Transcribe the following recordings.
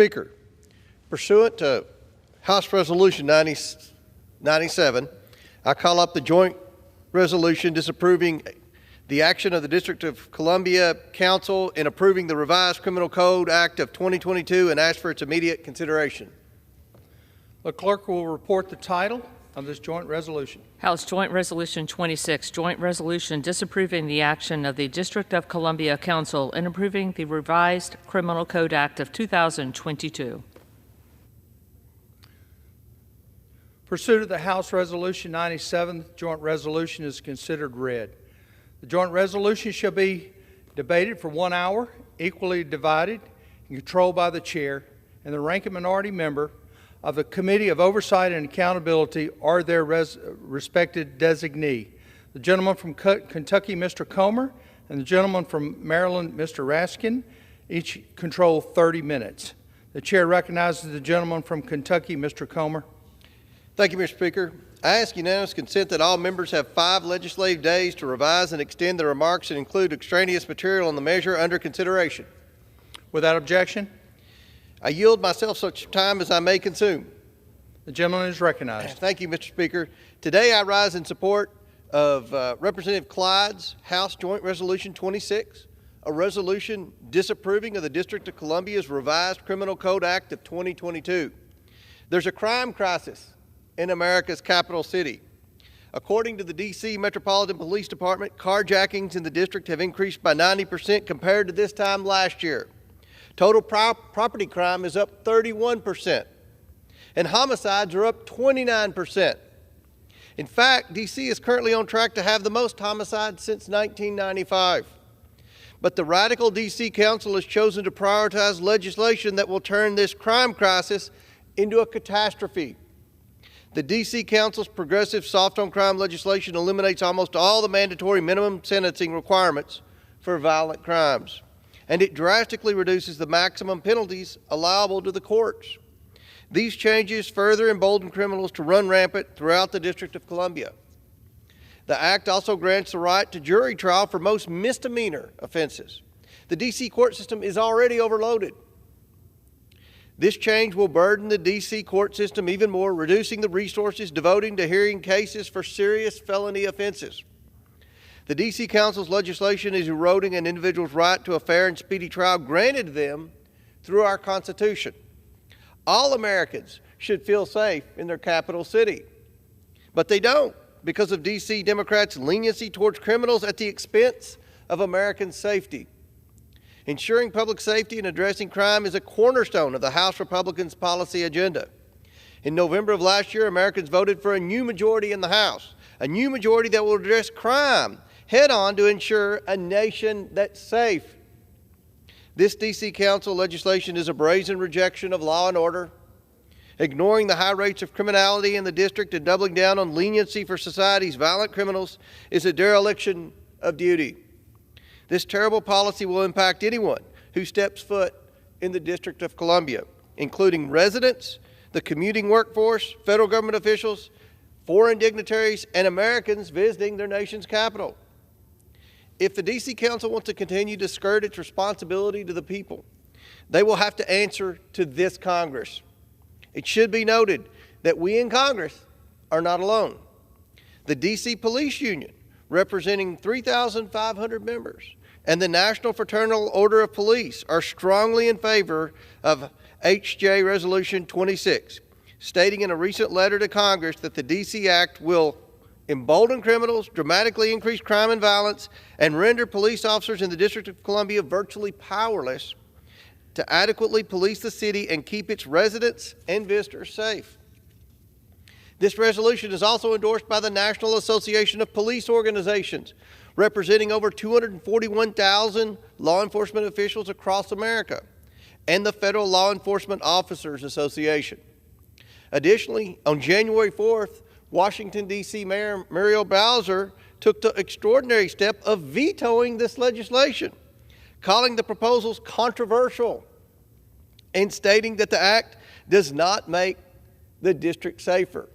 Speaker, pursuant to House Resolution 97, I call up the joint resolution disapproving the action of the District of Columbia Council in approving the revised Criminal Code Act of 2022 and ask for its immediate consideration. The clerk will report the title of this joint resolution. House Joint Resolution 26, Joint Resolution disapproving the action of the District of Columbia Council in approving the revised Criminal Code Act of 2022. Pursuant to the House Resolution 97, the joint resolution is considered read. The joint resolution shall be debated for 1 hour, equally divided and controlled by the chair and the ranking minority member of the Committee of Oversight and Accountability or their respected designee. The gentleman from Kentucky, Mr. Comer, and the gentleman from Maryland, Mr. Raskin, each control 30 minutes. The chair recognizes the gentleman from Kentucky, Mr. Comer. Thank you, Mr. Speaker. I ask unanimous consent that all members have 5 legislative days to revise and extend their remarks and include extraneous material on the measure under consideration. Without objection, I yield myself such time as I may consume. the gentleman is recognized. Thank you, Mr. Speaker. Today I rise in support of Representative Clyde's House Joint Resolution 26, a resolution disapproving of the District of Columbia's revised Criminal Code Act of 2022. There's a crime crisis in America's capital city. According to the D.C. Metropolitan Police Department, carjackings in the district have increased by 90% compared to this time last year. Total property crime is up 31%, and homicides are up 29%. In fact, D.C. is currently on track to have the most homicides since 1995. But the radical D.C. Council has chosen to prioritize legislation that will turn this crime crisis into a catastrophe. The D.C. Council's progressive soft-on-crime legislation eliminates almost all the mandatory minimum sentencing requirements for violent crimes, and it drastically reduces the maximum penalties allowable to the courts. These changes further embolden criminals to run rampant throughout the District of Columbia. The Act also grants the right to jury trial for most misdemeanor offenses. The D.C. court system is already overloaded. This change will burden the D.C. court system even more, reducing the resources devoted to hearing cases for serious felony offenses. The D.C. Council's legislation is eroding an individual's right to a fair and speedy trial granted to them through our Constitution. All Americans should feel safe in their capital city, but they don't because of D.C. Democrats' leniency towards criminals at the expense of American safety. Ensuring public safety and addressing crime is a cornerstone of the House Republicans' policy agenda. In November of last year, Americans voted for a new majority in the House, a new majority that will address crime head-on to ensure a nation that's safe. This D.C. Council legislation is a brazen rejection of law and order, ignoring the high rates of criminality in the district and doubling down on leniency for society's violent criminals is a dereliction of duty. This terrible policy will impact anyone who steps foot in the District of Columbia, including residents, the commuting workforce, federal government officials, foreign dignitaries, and Americans visiting their nation's capital. If the D.C. Council wants to continue to skirt its responsibility to the people, they will have to answer to this Congress. It should be noted that we in Congress are not alone. The D.C. Police Union, representing 3,500 members, and the National Fraternal Order of Police are strongly in favor of HJ Resolution 26, stating in a recent letter to Congress that the D.C. Act will embolden criminals, dramatically increase crime and violence, and render police officers in the District of Columbia virtually powerless to adequately police the city and keep its residents and visitors safe. This resolution is also endorsed by the National Association of Police Organizations, representing over 241,000 law enforcement officials across America, and the Federal Law Enforcement Officers Association. Additionally, on January 4th, Washington, D.C. Mayor Muriel Bowser took the extraordinary step of vetoing this legislation, calling the proposals controversial and stating that the act does not make the district safer.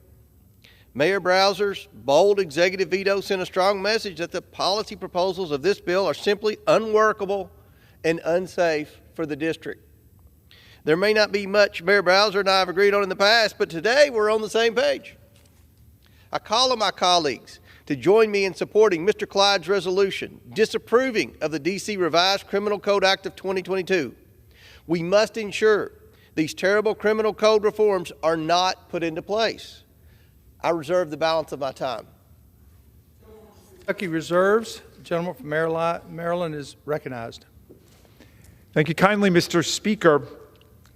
Mayor Bowser's bold executive veto sent a strong message that the policy proposals of this bill are simply unworkable and unsafe for the district. There may not be much Mayor Bowser and I have agreed on in the past, but today we're on the same page. I call on my colleagues to join me in supporting Mr. Clyde's resolution disapproving of the D.C. Revised Criminal Code Act of 2022. We must ensure these terrible criminal code reforms are not put into place. I reserve the balance of my time. Kentucky reserves. The gentleman from Maryland is recognized. Thank you kindly, Mr. Speaker.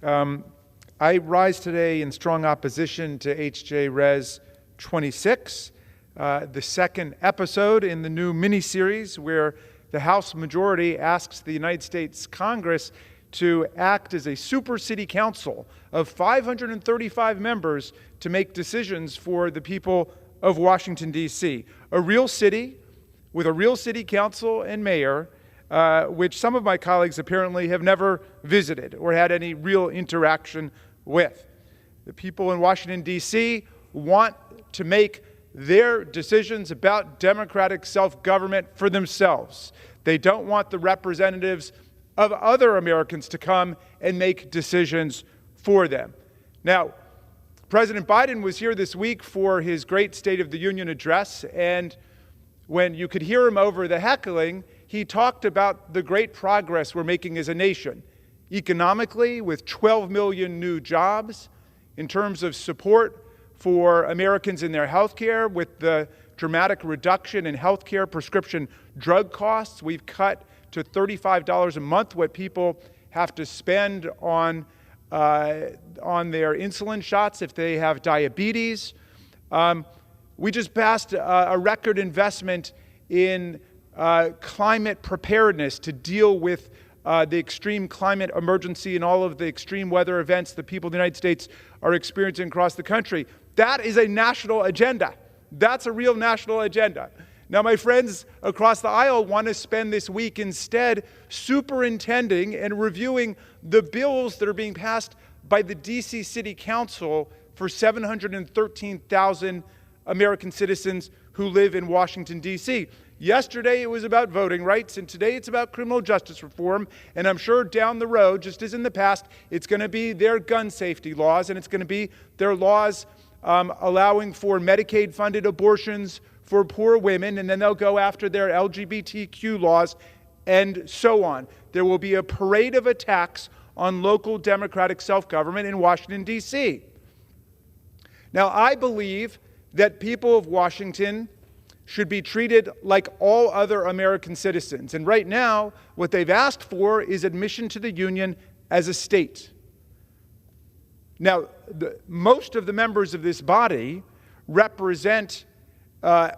I rise today in strong opposition to H.J. Res. 26, the second episode in the new mini-series where the House majority asks the United States Congress to act as a super city council of 535 members to make decisions for the people of Washington, D.C. A real city with a real city council and mayor, which some of my colleagues apparently have never visited or had any real interaction with. The people in Washington, D.C. want to make their decisions about democratic self-government for themselves. They don't want the representatives of other Americans to come and make decisions for them. Now, President Biden was here this week for his great State of the Union address, and when you could hear him over the heckling, he talked about the great progress we're making as a nation, economically with 12 million new jobs, in terms of support for Americans in their health care, with the dramatic reduction in health care prescription drug costs. We've cut to $35 a month what people have to spend on their insulin shots if they have diabetes. We just passed a record investment in climate preparedness to deal with the extreme climate emergency and all of the extreme weather events that people in the United States are experiencing across the country. That is a national agenda. That's a real national agenda. Now, my friends across the aisle want to spend this week instead superintending and reviewing the bills that are being passed by the D.C. City Council for 713,000 American citizens who live in Washington, D.C. Yesterday it was about voting rights, and today it's about criminal justice reform, and I'm sure down the road, just as in the past, it's going to be their gun safety laws, and it's going to be their laws allowing for Medicaid-funded abortions for poor women, and then they'll go after their LGBTQ laws, and so on. There will be a parade of attacks on local democratic self-government in Washington, D.C. Now, I believe that people of Washington should be treated like all other American citizens. And right now, what they've asked for is admission to the Union as a state. Now, most of the members of this body represent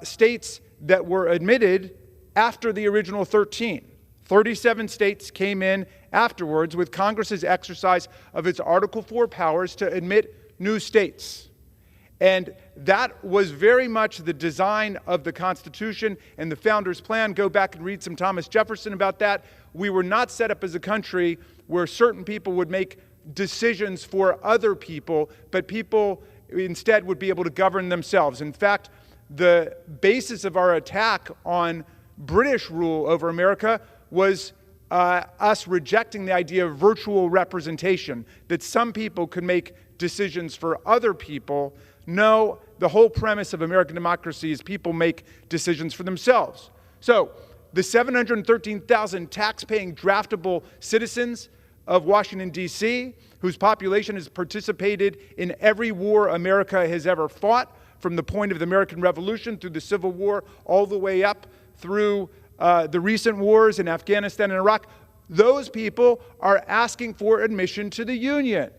states that were admitted after the original 13. 37 states came in afterwards with Congress's exercise of its Article 4 powers to admit new states. And that was very much the design of the Constitution and the Founders' Plan. Go back and read some Thomas Jefferson about that. We were not set up as a country where certain people would make decisions for other people, but people instead would be able to govern themselves. In fact, the basis of our attack on British rule over America was us rejecting the idea of virtual representation, that some people could make decisions for other people. No, the whole premise of American democracy is people make decisions for themselves. So the 713,000 tax-paying draftable citizens of Washington, D.C., whose population has participated in every war America has ever fought, from the point of the American Revolution through the Civil War, all the way up through the recent wars in Afghanistan and Iraq, those people are asking for admission to the Union.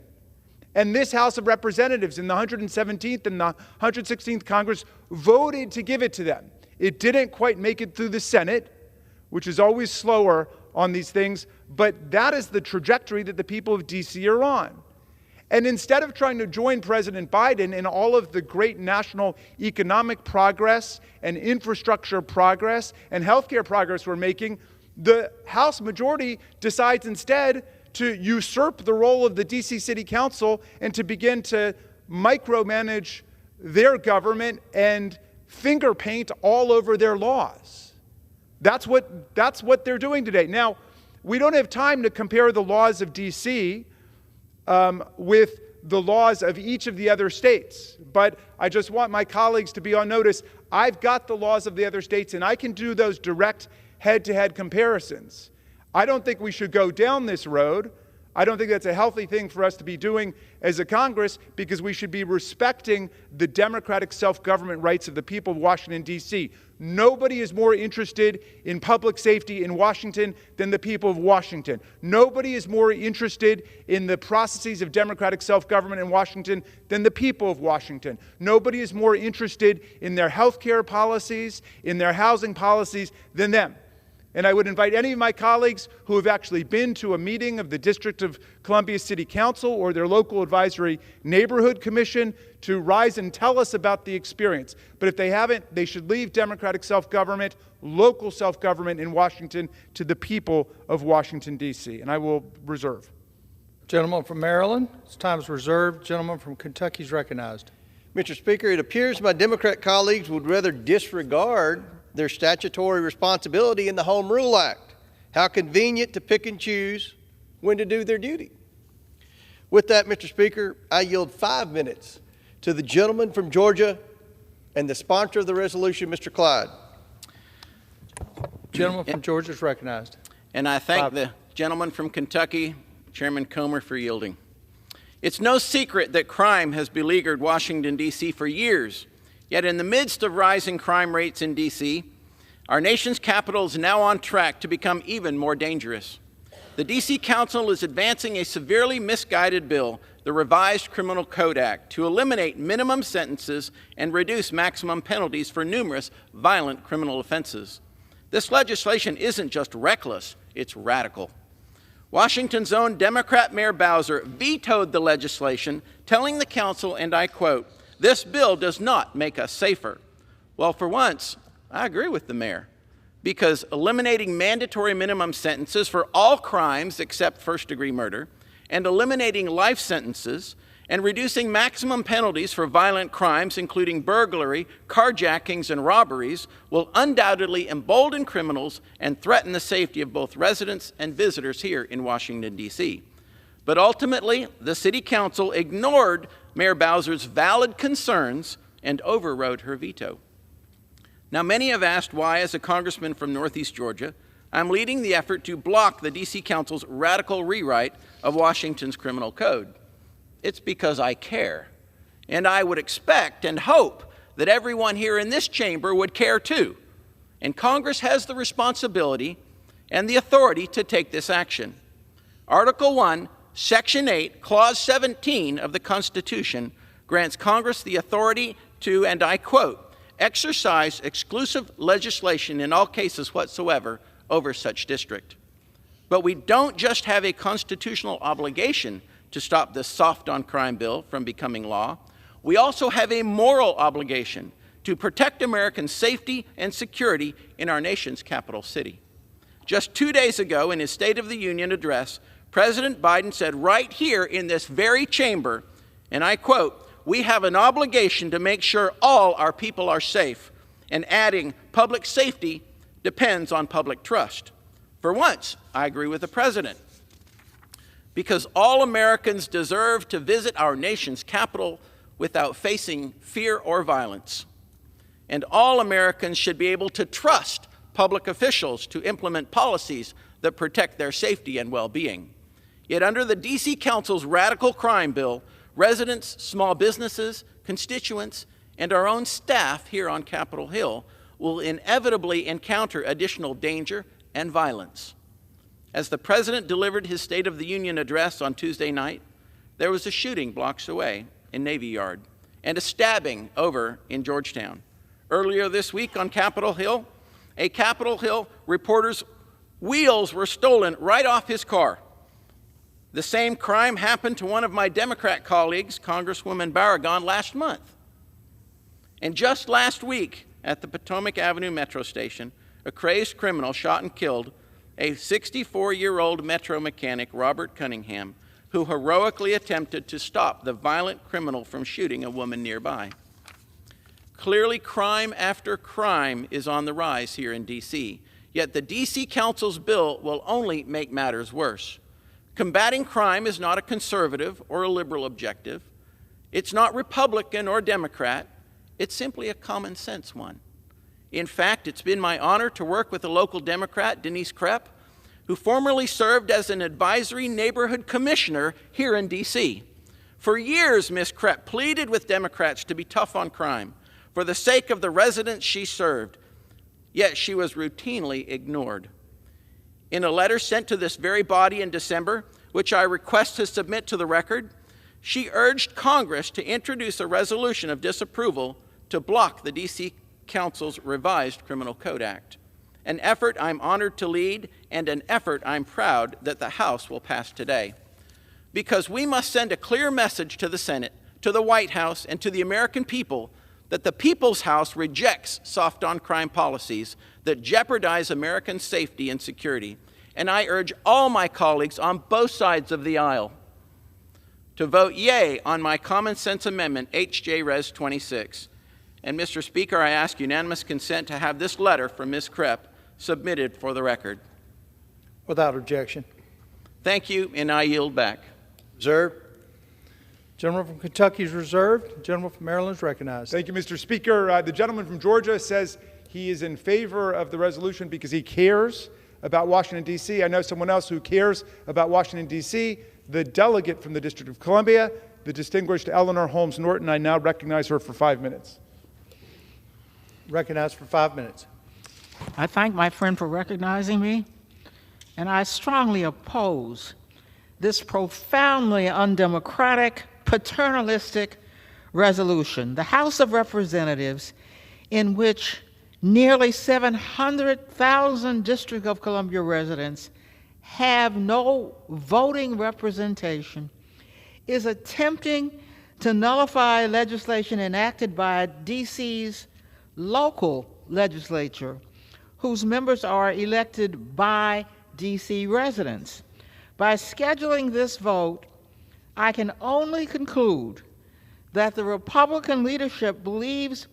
And this House of Representatives in the 117th and the 116th Congress voted to give it to them. It didn't quite make it through the Senate, which is always slower on these things, but that is the trajectory that the people of D.C. are on. And instead of trying to join President Biden in all of the great national economic progress and infrastructure progress and healthcare progress we're making, the House majority decides instead to usurp the role of the D.C. City Council and to begin to micromanage their government and finger paint all over their laws. That's what they're doing today. Now, we don't have time to compare the laws of D.C. with the laws of each of the other states. But I just want my colleagues to be on notice. I've got the laws of the other states, and I can do those direct head-to-head comparisons. I don't think we should go down this road. I don't think that's a healthy thing for us to be doing as a Congress, because we should be respecting the democratic self-government rights of the people of Washington, D.C. Nobody is more interested in public safety in Washington than the people of Washington. Nobody is more interested in the processes of democratic self-government in Washington than the people of Washington. Nobody is more interested in their health care policies, in their housing policies than them. And I would invite any of my colleagues who have actually been to a meeting of the District of Columbia City Council or their local advisory neighborhood commission to rise and tell us about the experience. But if they haven't, they should leave democratic self-government, local self-government in Washington to the people of Washington, D.C. And I will reserve. Gentleman from Maryland, his time is reserved. Gentleman from Kentucky is recognized. Mr. Speaker, it appears my Democrat colleagues would rather disregard their statutory responsibility in the Home Rule Act. How convenient to pick and choose when to do their duty. With that, Mr. Speaker, I yield 5 minutes to the gentleman from Georgia and the sponsor of the resolution, Mr. Clyde. Gentleman from Georgia is recognized. And I thank the gentleman from Kentucky, Chairman Comer, for yielding. It's no secret that crime has beleaguered Washington, D.C. for years. Yet in the midst of rising crime rates in D.C., our nation's capital is now on track to become even more dangerous. The D.C. Council is advancing a severely misguided bill, the Revised Criminal Code Act, to eliminate minimum sentences and reduce maximum penalties for numerous violent criminal offenses. This legislation isn't just reckless, it's radical. Washington's own Democrat Mayor Bowser vetoed the legislation, telling the council, and I quote, "This bill does not make us safer." Well, for once, I agree with the mayor, because eliminating mandatory minimum sentences for all crimes except first-degree murder, and eliminating life sentences, and reducing maximum penalties for violent crimes, including burglary, carjackings, and robberies, will undoubtedly embolden criminals and threaten the safety of both residents and visitors here in Washington, D.C. But ultimately, the City Council ignored Mayor Bowser's valid concerns and overrode her veto. Now, many have asked why, as a congressman from Northeast Georgia, I'm leading the effort to block the D.C. Council's radical rewrite of Washington's criminal code. It's because I care, and I would expect and hope that everyone here in this chamber would care too. And Congress has the responsibility and the authority to take this action. Article 1, Section 8, Clause 17 of the Constitution grants Congress the authority to, and I quote, exercise exclusive legislation in all cases whatsoever over such district. But we don't just have a constitutional obligation to stop this soft-on-crime bill from becoming law. We also have a moral obligation to protect American safety and security in our nation's capital city. Just 2 days ago, in his State of the Union address, President Biden said right here in this very chamber, and I quote, "We have an obligation to make sure all our people are safe," and adding, "Public safety depends on public trust." For once, I agree with the president, because all Americans deserve to visit our nation's capital without facing fear or violence. And all Americans should be able to trust public officials to implement policies that protect their safety and well-being. Yet under the D.C. Council's radical crime bill, residents, small businesses, constituents, and our own staff here on Capitol Hill will inevitably encounter additional danger and violence. As the president delivered his State of the Union address on Tuesday night, there was a shooting blocks away in Navy Yard and a stabbing over in Georgetown. Earlier this week on Capitol Hill, a Capitol Hill reporter's wheels were stolen right off his car. The same crime happened to one of my Democrat colleagues, Congresswoman Barragan, last month. And just last week at the Potomac Avenue Metro Station, a crazed criminal shot and killed a 64-year-old Metro mechanic, Robert Cunningham, who heroically attempted to stop the violent criminal from shooting a woman nearby. Clearly, crime after crime is on the rise here in D.C., yet the D.C. Council's bill will only make matters worse. Combating crime is not a conservative or a liberal objective. It's not Republican or Democrat. It's simply a common sense one. In fact, it's been my honor to work with a local Democrat, Denise Krepp, who formerly served as an advisory neighborhood commissioner here in D.C. For years, Ms. Krepp pleaded with Democrats to be tough on crime for the sake of the residents she served, yet she was routinely ignored. In a letter sent to this very body in December, which I request to submit to the record, she urged Congress to introduce a resolution of disapproval to block the D.C. Council's revised Criminal Code Act, an effort I'm honored to lead and an effort I'm proud that the House will pass today. Because we must send a clear message to the Senate, to the White House, and to the American people that the People's House rejects soft-on-crime policies that jeopardize American safety and security. And I urge all my colleagues on both sides of the aisle to vote yea on my common sense amendment, H.J. Res. 26. And Mr. Speaker, I ask unanimous consent to have this letter from Ms. Krepp submitted for the record. Without objection. Thank you, and I yield back. Reserved. Gentleman from Kentucky is reserved. Gentleman from Maryland is recognized. Thank you, Mr. Speaker. The gentleman from Georgia says he is in favor of the resolution because he cares about Washington, D.C. I know someone else who cares about Washington, D.C., the delegate from the District of Columbia, the distinguished Eleanor Holmes Norton. I now recognize her for 5 minutes. Recognized for 5 minutes. I thank my friend for recognizing me, and I strongly oppose this profoundly undemocratic, paternalistic resolution. The House of Representatives, in which nearly 700,000 District of Columbia residents have no voting representation, is attempting to nullify legislation enacted by D.C.'s local legislature, whose members are elected by D.C. residents. By scheduling this vote, I can only conclude that the Republican leadership believes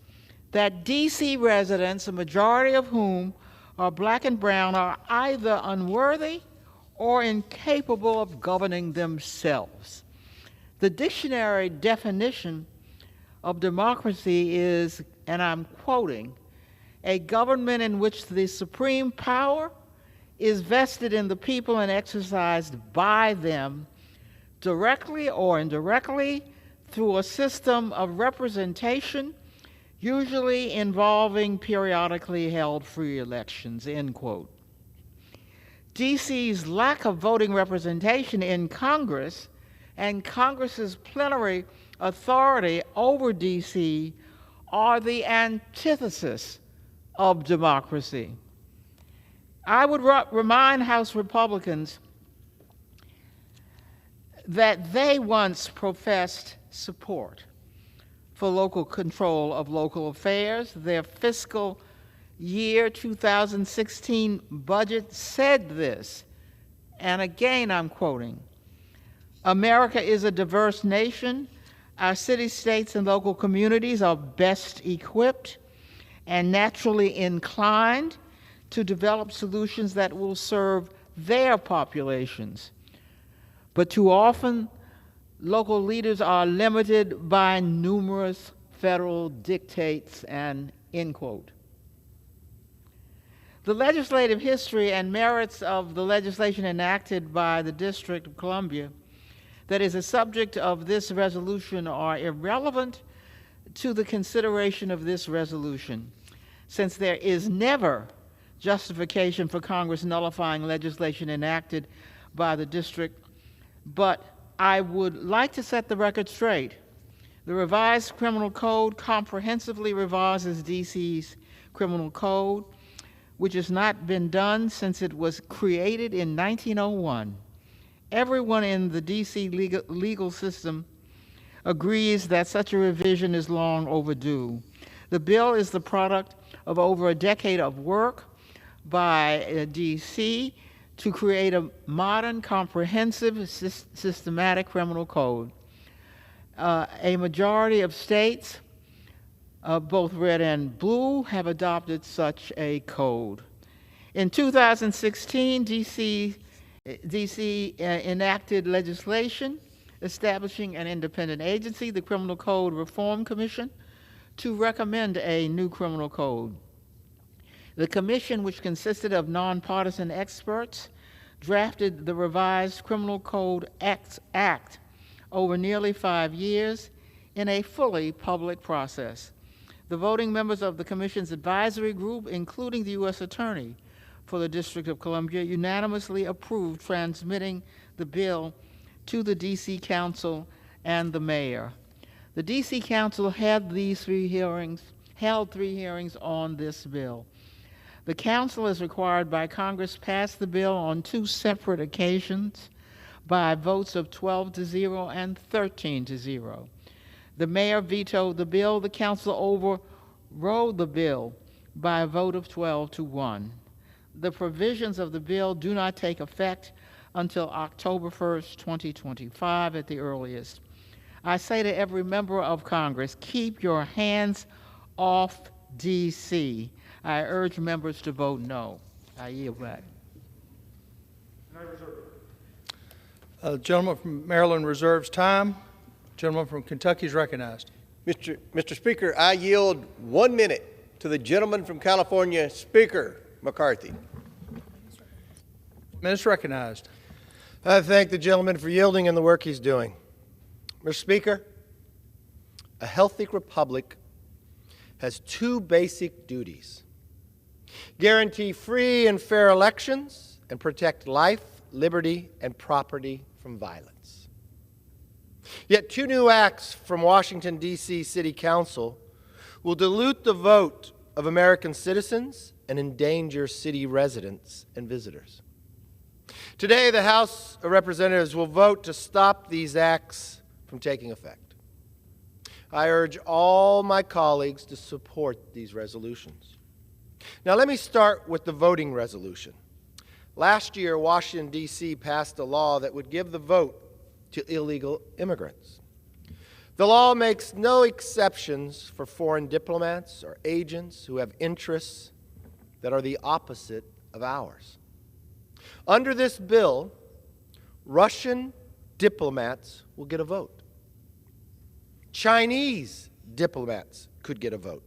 that D.C. residents, a majority of whom are black and brown, are either unworthy or incapable of governing themselves. The dictionary definition of democracy is, and I'm quoting, a government in which the supreme power is vested in the people and exercised by them directly or indirectly through a system of representation, usually involving periodically held free elections, end quote. D.C.'s lack of voting representation in Congress and Congress's plenary authority over D.C. are the antithesis of democracy. I would remind House Republicans that they once professed support for local control of local affairs. Their fiscal year 2016 budget said this, and again I'm quoting, "America is a diverse nation. Our cities, states, and local communities are best equipped and naturally inclined to develop solutions that will serve their populations. But too often, local leaders are limited by numerous federal dictates," and end quote. The legislative history and merits of the legislation enacted by the District of Columbia that is a subject of this resolution are irrelevant to the consideration of this resolution, since there is never justification for Congress nullifying legislation enacted by the district. But I would like to set the record straight. The revised criminal code comprehensively revises D.C.'s criminal code, which has not been done since it was created in 1901. Everyone in the D.C. legal system agrees that such a revision is long overdue. The bill is the product of over a decade of work by D.C. to create a modern, comprehensive, systematic criminal code. A majority of states, both red and blue, have adopted such a code. In 2016, D.C. D.C. Enacted legislation establishing an independent agency, the Criminal Code Reform Commission, to recommend a new criminal code. The commission, which consisted of nonpartisan experts, drafted the revised Criminal Code Act over nearly 5 years in a fully public process. The voting members of the commission's advisory group, including the U.S. Attorney for the District of Columbia, unanimously approved transmitting the bill to the D.C. Council and the mayor. The D.C. Council held 3 hearings on this bill. The council, as required by Congress, passed the bill on 2 separate occasions by votes of 12-0 and 13-0. The mayor vetoed the bill. The council overrode the bill by a vote of 12-1. The provisions of the bill do not take effect until October 1st, 2025 at the earliest. I say to every member of Congress, keep your hands off D.C. I urge members to vote no. I yield back. Gentleman from Maryland reserves time. Gentleman from Kentucky is recognized. Mr. Speaker, I yield 1 minute to the gentleman from California, Speaker McCarthy. Minister recognized. I thank the gentleman for yielding and the work he's doing. Mr. Speaker, a healthy republic has 2 basic duties: guarantee free and fair elections and protect life, liberty, and property from violence. Yet 2 new acts from Washington, D.C. City Council will dilute the vote of American citizens and endanger city residents and visitors. Today, the House of Representatives will vote to stop these acts from taking effect. I urge all my colleagues to support these resolutions. Now, let me start with the voting resolution. Last year, Washington, D.C. passed a law that would give the vote to illegal immigrants. The law makes no exceptions for foreign diplomats or agents who have interests that are the opposite of ours. Under this bill, Russian diplomats will get a vote. Chinese diplomats could get a vote.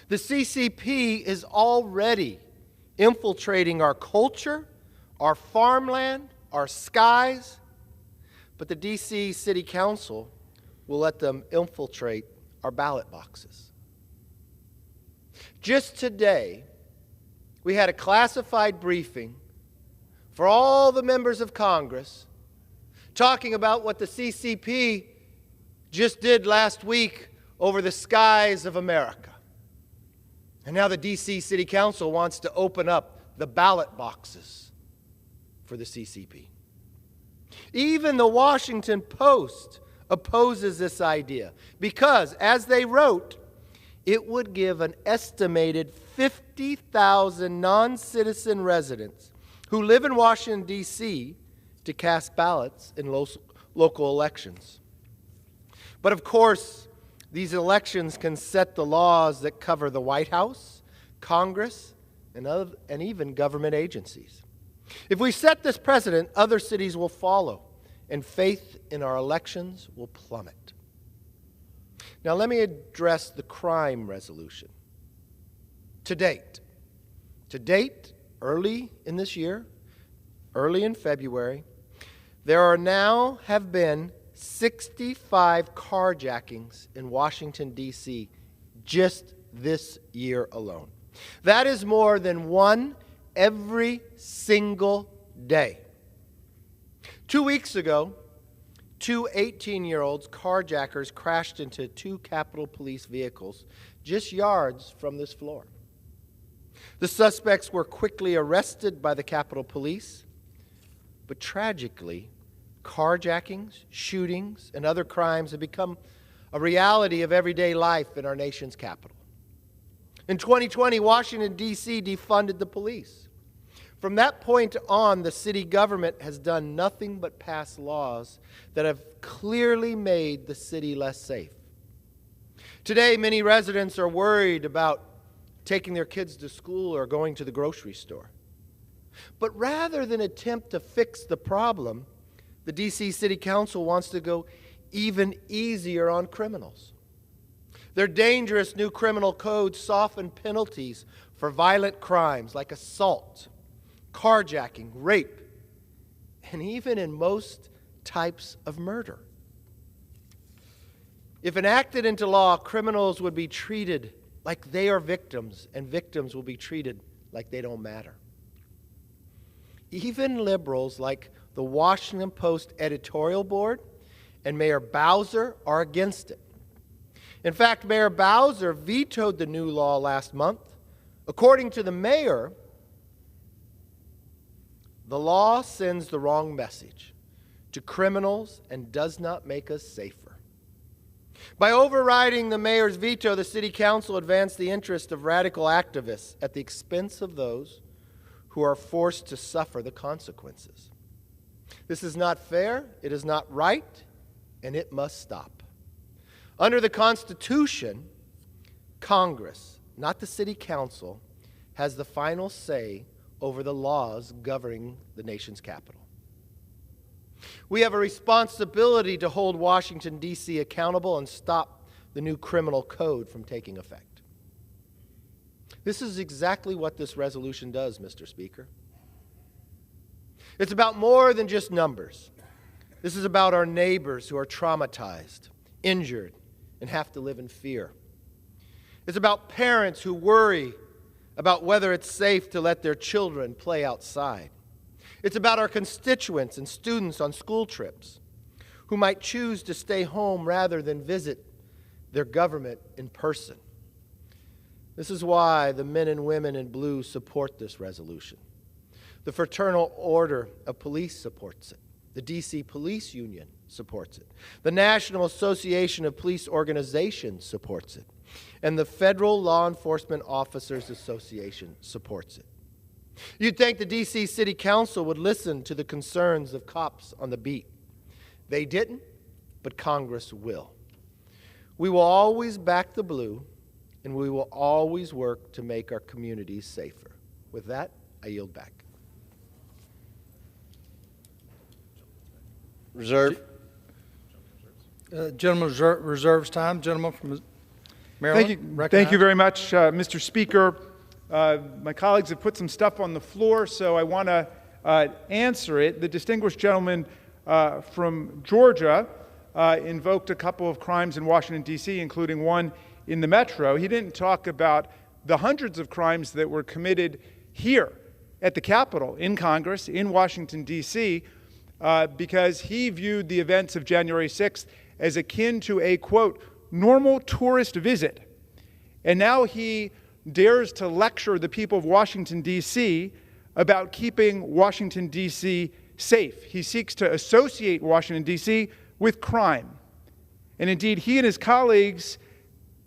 The CCP is already infiltrating our culture, our farmland, our skies, but the D.C. City Council will let them infiltrate our ballot boxes. Just today, we had a classified briefing for all the members of Congress talking about what the CCP just did last week over the skies of America. And now the D.C. City Council wants to open up the ballot boxes for the CCP. Even the Washington Post opposes this idea because, as they wrote, it would give an estimated 50,000 non-citizen residents who live in Washington, D.C. to cast ballots in local elections. But of course, these elections can set the laws that cover the White House, Congress, and even government agencies. If we set this precedent, other cities will follow, and faith in our elections will plummet. Now let me address the crime resolution. To date, early in this year, early in February, there have been 65 carjackings in Washington, D.C. just this year alone. That is more than one every single day. 2 weeks ago, 2 18-year-olds carjackers crashed into 2 Capitol Police vehicles just yards from this floor. The suspects were quickly arrested by the Capitol Police, but tragically, carjackings, shootings, and other crimes have become a reality of everyday life in our nation's capital. In 2020, Washington, D.C. defunded the police. From that point on, the city government has done nothing but pass laws that have clearly made the city less safe. Today, many residents are worried about taking their kids to school or going to the grocery store. But rather than attempt to fix the problem, the D.C. City Council wants to go even easier on criminals. Their dangerous new criminal code soften penalties for violent crimes like assault, carjacking, rape, and even in most types of murder. If enacted into law, criminals would be treated like they are victims, and victims will be treated like they don't matter. Even liberals like the Washington Post editorial board and Mayor Bowser are against it. In fact, Mayor Bowser vetoed the new law last month. According to the mayor, the law sends the wrong message to criminals and does not make us safer. By overriding the mayor's veto, the city council advanced the interest of radical activists at the expense of those who are forced to suffer the consequences. This is not fair, it is not right, and it must stop. Under the Constitution, Congress, not the city council, has the final say over the laws governing the nation's capital. We have a responsibility to hold Washington, D.C. accountable and stop the new criminal code from taking effect. This is exactly what this resolution does, Mr. Speaker. It's about more than just numbers. This is about our neighbors who are traumatized, injured, and have to live in fear. It's about parents who worry about whether it's safe to let their children play outside. It's about our constituents and students on school trips who might choose to stay home rather than visit their government in person. This is why the men and women in blue support this resolution. The Fraternal Order of Police supports it. The D.C. Police Union supports it. The National Association of Police Organizations supports it. And the Federal Law Enforcement Officers Association supports it. You'd think the D.C. City Council would listen to the concerns of cops on the beat. They didn't, but Congress will. We will always back the blue, and we will always work to make our communities safer. With that, I yield back. Reserve. Gentleman reserves time. Gentleman from Maryland. Thank you very much, Mr. Speaker. My colleagues have put some stuff on the floor, so I want to answer it. The distinguished gentleman from Georgia invoked a couple of crimes in Washington, D.C., including one in the metro. He didn't talk about the hundreds of crimes that were committed here at the Capitol, in Congress, in Washington, D.C., because he viewed the events of January 6th as akin to a, quote, normal tourist visit. And now he dares to lecture the people of Washington, D.C. about keeping Washington, D.C. safe. He seeks to associate Washington, D.C. with crime. And indeed, he and his colleagues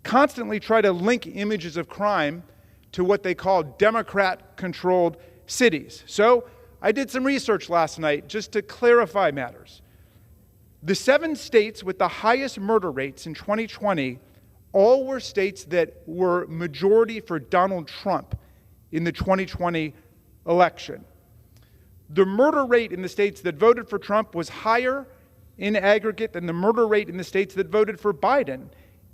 constantly try to link images of crime to what they call Democrat-controlled cities. So I did some research last night just to clarify matters. The 7 states with the highest murder rates in 2020 all were states that were majority for Donald Trump in the 2020 election. The murder rate in the states that voted for Trump was higher in aggregate than the murder rate in the states that voted for Biden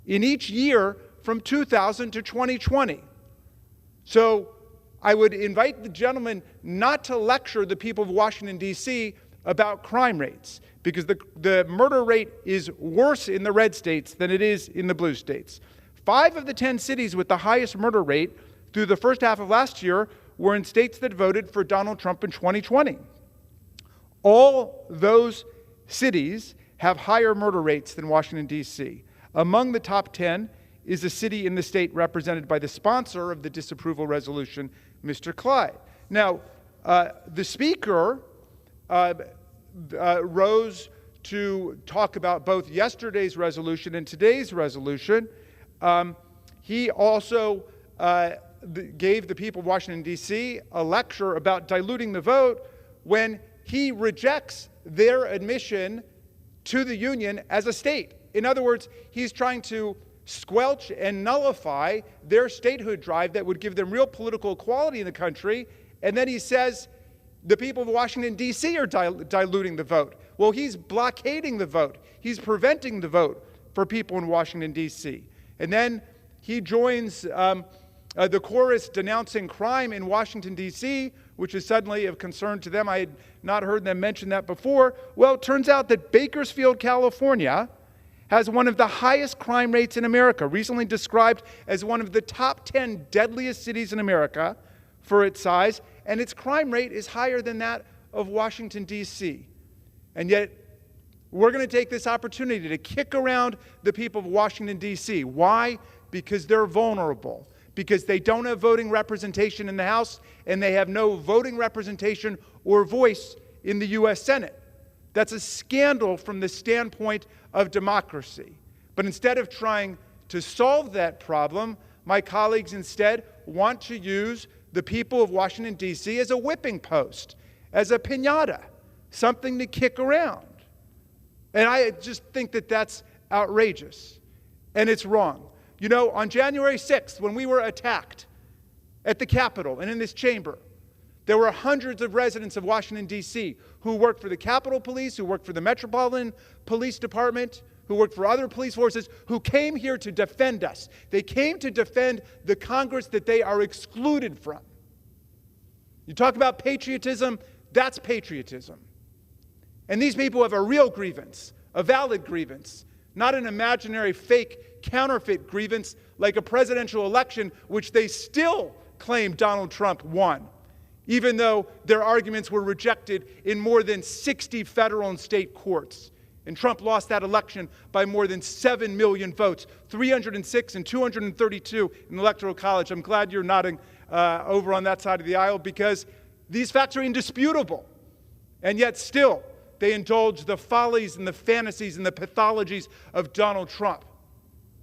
in each year from 2000 to 2020. So I would invite the gentleman not to lecture the people of Washington, D.C. about crime rates, because the murder rate is worse in the red states than it is in the blue states. 5 of the 10 cities with the highest murder rate through the first half of last year were in states that voted for Donald Trump in 2020. All those cities have higher murder rates than Washington, D.C. Among the top 10 is a city in the state represented by the sponsor of the disapproval resolution, Mr. Clyde. Now, the Speaker rose to talk about both yesterday's resolution and today's resolution. He also gave the people of Washington, D.C. a lecture about diluting the vote when he rejects their admission to the Union as a state. In other words, he's trying to squelch and nullify their statehood drive that would give them real political equality in the country. And then he says The people of Washington, D.C. are diluting the vote. Well, he's blockading the vote. He's preventing the vote for people in Washington, D.C. And then he joins the chorus denouncing crime in Washington, D.C., which is suddenly of concern to them. I had not heard them mention that before. Well, it turns out that Bakersfield, California, has one of the highest crime rates in America, recently described as one of the top 10 deadliest cities in America for its size, and its crime rate is higher than that of Washington, D.C. And yet, we're going to take this opportunity to kick around the people of Washington, D.C. Why? Because they're vulnerable, because they don't have voting representation in the House, and they have no voting representation or voice in the U.S. Senate. That's a scandal from the standpoint of democracy. But instead of trying to solve that problem, my colleagues instead want to use the people of Washington, D.C. as a whipping post, as a piñata, something to kick around. And I just think that that's outrageous, and it's wrong. You know, on January 6th, when we were attacked at the Capitol and in this chamber, there were hundreds of residents of Washington, D.C. who worked for the Capitol Police, who worked for the Metropolitan Police Department, who worked for other police forces, who came here to defend us. They came to defend the Congress that they are excluded from. You talk about patriotism, that's patriotism. And these people have a real grievance, a valid grievance, not an imaginary, fake, counterfeit grievance like a presidential election, which they still claim Donald Trump won, even though their arguments were rejected in more than 60 federal and state courts. And Trump lost that election by more than 7 million votes, 306 and 232 in the Electoral College. I'm glad you're nodding over on that side of the aisle, because these facts are indisputable. And yet still, they indulge the follies and the fantasies and the pathologies of Donald Trump.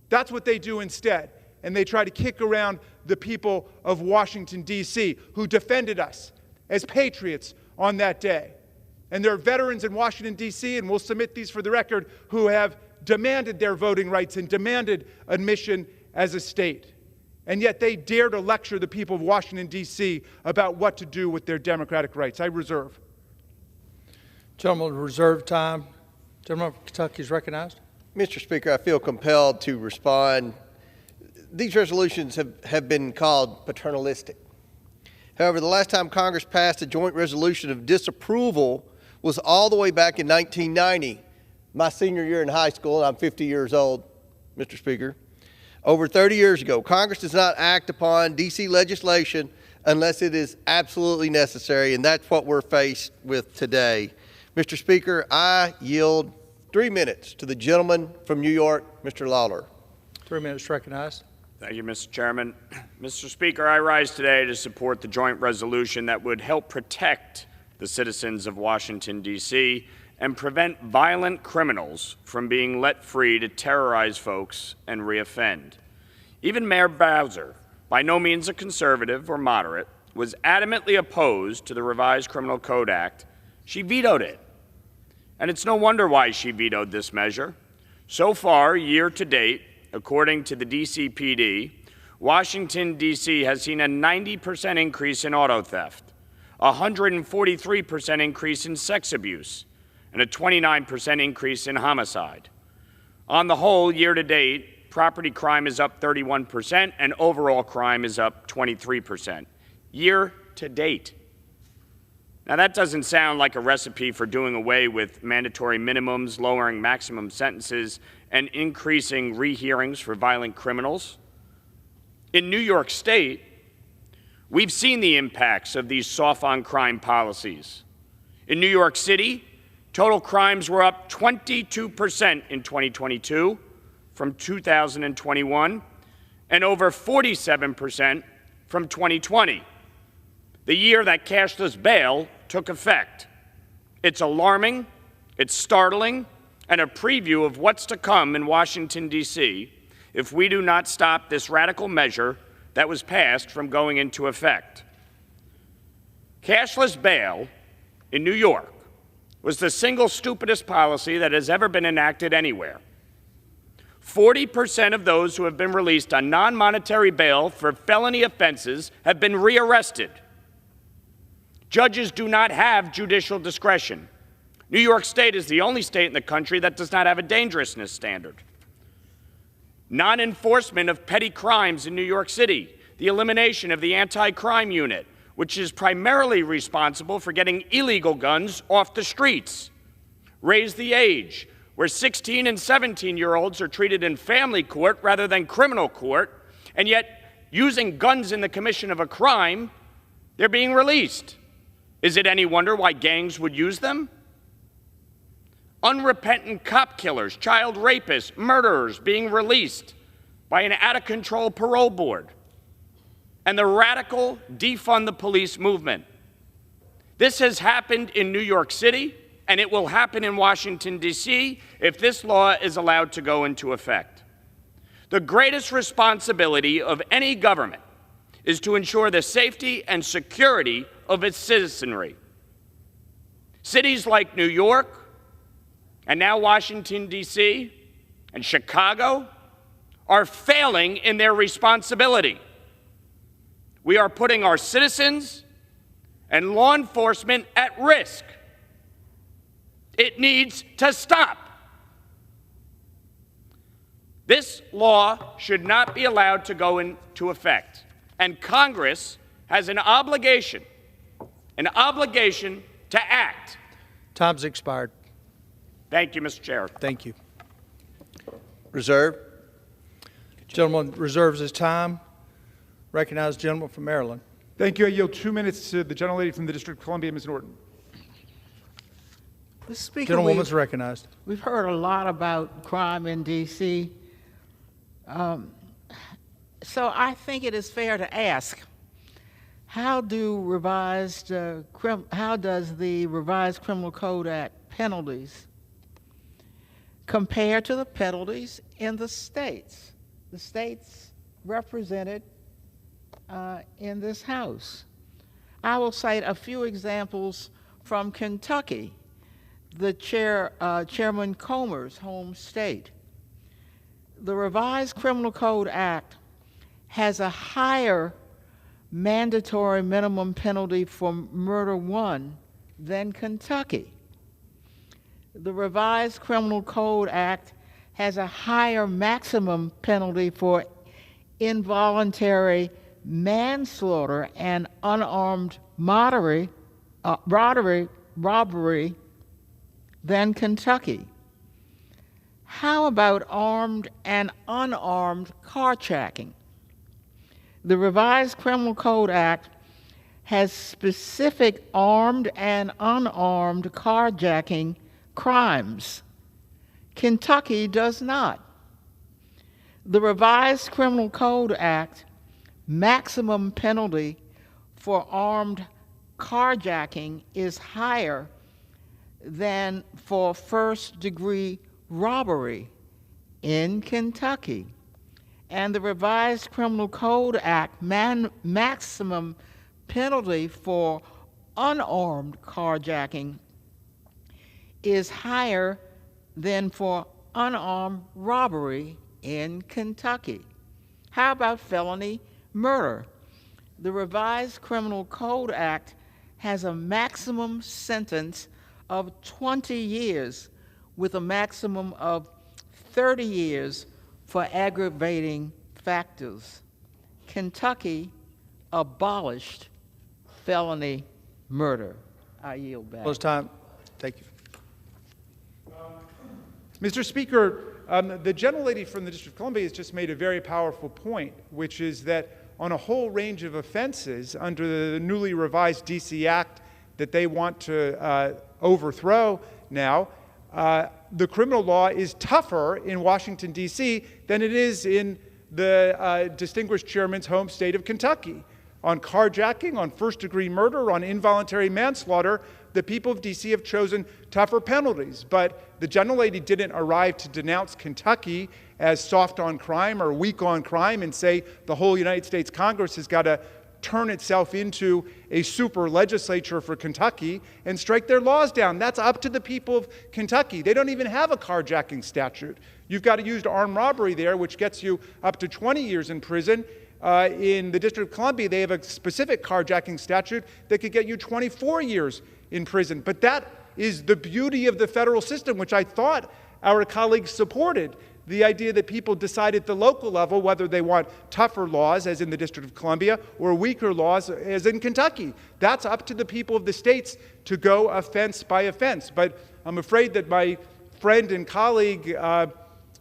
That's what they do instead. And they try to kick around the people of Washington, D.C., who defended us as patriots on that day. And there are veterans in Washington, D.C., and we'll submit these for the record, who have demanded their voting rights and demanded admission as a state. And yet they dare to lecture the people of Washington, D.C. about what to do with their democratic rights. I reserve. Gentleman, reserve time. Gentleman from Kentucky is recognized. Mr. Speaker, I feel compelled to respond. These resolutions have been called paternalistic. However, the last time Congress passed a joint resolution of disapproval was all the way back in 1990, my senior year in high school, and I'm 50 years old, Mr. Speaker. Over 30 years ago, Congress does not act upon D.C. legislation unless it is absolutely necessary, and that's what we're faced with today. Mr. Speaker, I yield 3 minutes to the gentleman from New York, Mr. Lawler. 3 minutes recognized. Thank you, Mr. Chairman. Mr. Speaker, I rise today to support the joint resolution that would help protect the citizens of Washington, D.C., and prevent violent criminals from being let free to terrorize folks and reoffend. Even Mayor Bowser, by no means a conservative or moderate, was adamantly opposed to the revised Criminal Code Act. She vetoed it. And it's no wonder why she vetoed this measure. So far, year to date, according to the DCPD, Washington, D.C. has seen a 90% increase in auto theft, a 143% increase in sex abuse, and a 29% increase in homicide. On the whole, year to date, property crime is up 31% and overall crime is up 23%. Year to date. Now, that doesn't sound like a recipe for doing away with mandatory minimums, lowering maximum sentences, and increasing rehearings for violent criminals. In New York State, we've seen the impacts of these soft-on-crime policies. In New York City, total crimes were up 22% in 2022 from 2021, and over 47% from 2020, the year that cashless bail took effect. It's alarming, it's startling, and a preview of what's to come in Washington, D.C. if we do not stop this radical measure that was passed from going into effect. Cashless bail in New York was the single stupidest policy that has ever been enacted anywhere. 40% of those who have been released on non-monetary bail for felony offenses have been rearrested. Judges do not have judicial discretion. New York State is the only state in the country that does not have a dangerousness standard. Non-enforcement of petty crimes in New York City, the elimination of the anti-crime unit, which is primarily responsible for getting illegal guns off the streets. Raise the age, where 16 and 17-year-olds are treated in family court rather than criminal court, and yet using guns in the commission of a crime, they're being released. Is it any wonder why gangs would use them? Unrepentant cop killers, child rapists, murderers being released by an out-of-control parole board. And the radical defund the police movement. This has happened in New York City, and it will happen in Washington, D.C. if this law is allowed to go into effect. The greatest responsibility of any government is to ensure the safety and security of its citizenry. Cities like New York, and now Washington, D.C., and Chicago are failing in their responsibility. We are putting our citizens and law enforcement at risk. It needs to stop. This law should not be allowed to go into effect, and Congress has an obligation to act. Time's expired. Thank you, Mr. Chair. Thank you. Reserve. Gentleman reserves his time. Recognize the gentleman from Maryland. Thank you. I yield 2 minutes to the gentlelady from the District of Columbia, Ms. Norton. Mr. Speaker, Gentlewoman's recognized. we've heard a lot about crime in D.C. So I think it is fair to ask, how does the revised Criminal Code Act penalties compare to the penalties in the states represented in this House? I will cite a few examples from Kentucky, Chairman Comer's home state. The revised Criminal Code Act has a higher mandatory minimum penalty for murder one than Kentucky. The revised Criminal Code Act has a higher maximum penalty for involuntary manslaughter and unarmed robbery than Kentucky. How about armed and unarmed carjacking? The revised Criminal Code Act has specific armed and unarmed carjacking crimes. Kentucky does not. The revised Criminal Code Act maximum penalty for armed carjacking is higher than for first-degree robbery in Kentucky. And the revised Criminal Code Act maximum penalty for unarmed carjacking is higher than for unarmed robbery in Kentucky. How about felony murder? The revised Criminal Code Act has a maximum sentence of 20 years with a maximum of 30 years for aggravating factors. Kentucky abolished felony murder. I yield back. Close time. Thank you. Mr. Speaker, the gentlelady from the District of Columbia has just made a very powerful point, which is that on a whole range of offenses under the newly revised D.C. Act that they want to overthrow now, the criminal law is tougher in Washington, D.C. than it is in the distinguished chairman's home state of Kentucky. On carjacking, on first-degree murder, on involuntary manslaughter, the people of D.C. have chosen tougher penalties. But the gentlelady didn't arrive to denounce Kentucky as soft on crime or weak on crime and say the whole United States Congress has got to turn itself into a super legislature for Kentucky and strike their laws down. That's up to the people of Kentucky. They don't even have a carjacking statute. You've got to use armed robbery there, which gets you up to 20 years in prison. in the District of Columbia, they have a specific carjacking statute that could get you 24 years in prison. But that is the beauty of the federal system, which I thought our colleagues supported. The idea that people decide at the local level whether they want tougher laws, as in the District of Columbia, or weaker laws, as in Kentucky. That's up to the people of the states to go offense by offense. But I'm afraid that my friend and colleague,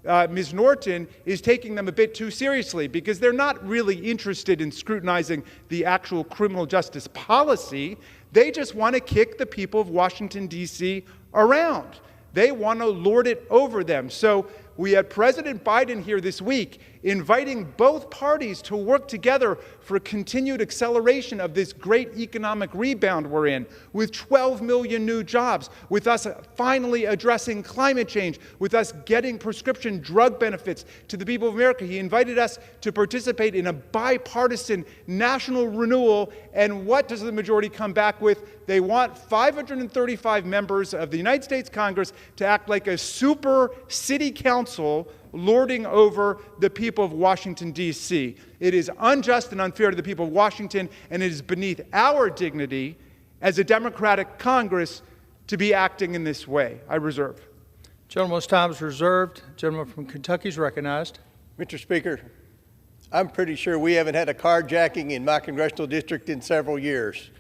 Ms. Norton, is taking them a bit too seriously, because they're not really interested in scrutinizing the actual criminal justice policy. They just want to kick the people of Washington, D.C. around. They want to lord it over them. So we had President Biden here this week inviting both parties to work together for continued acceleration of this great economic rebound we're in, with 12 million new jobs, with us finally addressing climate change, with us getting prescription drug benefits to the people of America. He invited us to participate in a bipartisan national renewal. And what does the majority come back with? They want 535 members of the United States Congress to act like a super city council lording over the people of Washington, D.C. It is unjust and unfair to the people of Washington, and it is beneath our dignity as a Democratic Congress to be acting in this way. I reserve. Gentleman's time is reserved. Gentleman from Kentucky is recognized. Mr. Speaker, I'm pretty sure we haven't had a carjacking in my congressional district in several years.